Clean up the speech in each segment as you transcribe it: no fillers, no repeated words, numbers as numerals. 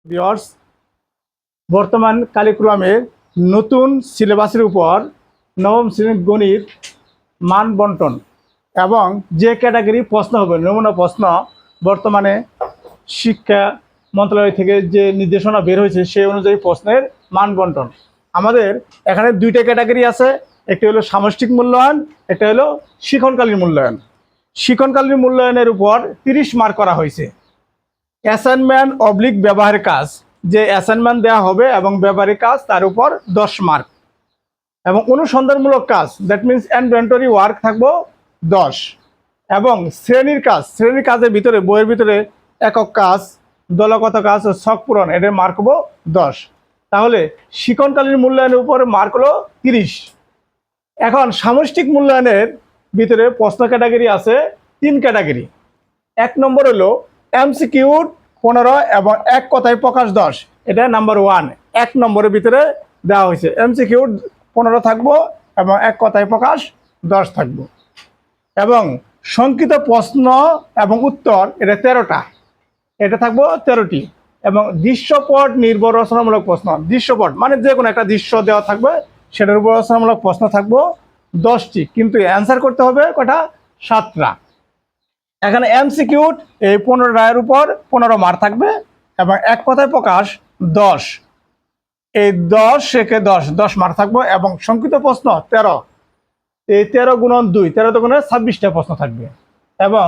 Viewers, বর্তমান কারিকুলামের নতুন সিলেবাসের উপর নবম শ্রেণীর গণিত মান বন্টন এবং যে ক্যাটাগরি প্রশ্ন হবে নমুনা প্রশ্ন বর্তমানে শিক্ষা মন্ত্রণালয় থেকে যে নির্দেশনা বের হয়েছে সেই অনুযায়ী প্রশ্নের মান বন্টন। আমাদের এখানে দুইটা ক্যাটাগরি আছে, একটি হলো সামষ্টিক মূল্যায়ন, একটা হলো শিক্ষণকালীন মূল্যায়ন। শিক্ষণকালীন মূল্যায়নের উপর 30 মার্ক করা হয়েছে। অ্যাসাইনমেন্ট অবলিক ব্যবহারের কাজ, যে অ্যাসাইনমেন্ট দেওয়া হবে এবং ব্যবহারিক কাজ তার উপর 10 মার্ক, এবং অনুসন্ধানমূলক কাজ দ্যাট মিনস ইনভেন্টরি ওয়ার্ক থাকবো 10, এবং শ্রেণীর কাজের ভিতরে বইয়ের ভিতরে একক কাজ, দলগত কাজ ও ছক পূরণ এটার মার্ক হবো 10। তাহলে শিক্ষণকালীন মূল্যায়নের উপর মার্ক হলো 30। এখন সামষ্টিক মূল্যায়নের ভিতরে প্রশ্ন ক্যাটাগরি আছে 3 ক্যাটাগরি। 1 নম্বর হলো এমসিকিউ 15 এবং এক কথায় প্রকাশ 10, এটা নাম্বার 1। 1 নম্বরের ভিতরে দেওয়া হয়েছে এমসিকিউ 15 থাকবো এবং এক কথায় প্রকাশ 10 থাকবো, এবং সংক্ষিপ্ত প্রশ্ন এবং উত্তর এটা 13টা, এটা থাকবো 13টি, এবং দৃশ্যপট নির্ভর রচনামূলক প্রশ্ন, দৃশ্যপট মানে যে কোনো একটা দৃশ্য দেওয়া থাকবে সেটার উপর রচনামূলক প্রশ্ন থাকবো 10টি, কিন্তু অ্যান্সার করতে হবে কটা? 7টা। এখানে এমসিকিউ এই 15টার উপর 15 মার্ক থাকবে এবং এক কথায় প্রকাশ 10, এই 10 থেকে 10 মার্ক থাকবে, এবং সংক্ষিপ্ত প্রশ্ন 13, এই 13 গুণন 2, 13 গুণে 26টা প্রশ্ন থাকবে, এবং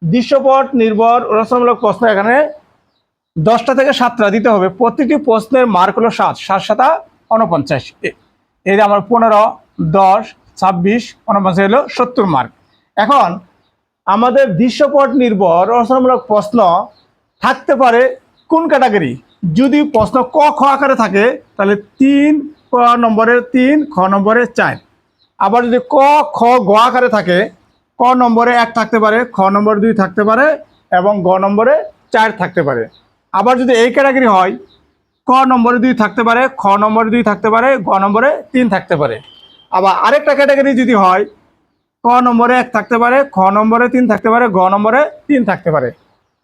দৃশ্যপট নির্ভর রচনামূলক প্রশ্ন এখানে 10টা থেকে 7টা দিতে হবে। প্রতিটি প্রশ্নের মার্ক হলো 7, 7 7 49, এই যে আমার 15, 10, 26, 49 হলো 70 মার্ক। এখন আমাদের দৃশ্যপট নির্ভর রচনামূলক প্রশ্ন থাকতে পারে কোন ক্যাটাগরি? যদি প্রশ্ন ক খ আকারে থাকে তাহলে 3, ক নম্বরে 3, খ নম্বরে 4। আবার যদি ক খ গ আকারে থাকে, ক নম্বরে 1 থাকতে পারে, খ নম্বরে 2 থাকতে পারে, এবং গ নম্বরে 4 থাকতে পারে। আবার যদি এই ক্যাটাগরি হয়, ক নম্বরে 2 থাকতে পারে, খ নম্বরে 2 থাকতে পারে, গ নম্বরে 3 থাকতে পারে। আবার আরেকটা ক্যাটাগরি যদি হয়, ক নম্বরে 1 থাকতে পারে, খ নম্বরে 3 থাকতে পারে, গ নম্বরে 3 থাকতে পারে।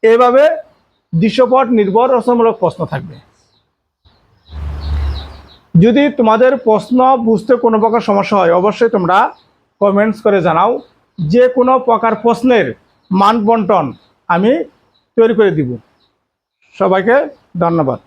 এইভাবে দৃশ্যপট নির্ভর রচনামূলক প্রশ্ন থাকবে। যদি তোমাদের প্রশ্ন বুঝতে কোনো প্রকার সমস্যা হয় অবশ্যই তোমরা কমেন্টস করে জানাও। যে কোনো প্রকার প্রশ্নের মান বন্টন আমি তৈরি করে দিব। সবাইকে ধন্যবাদ।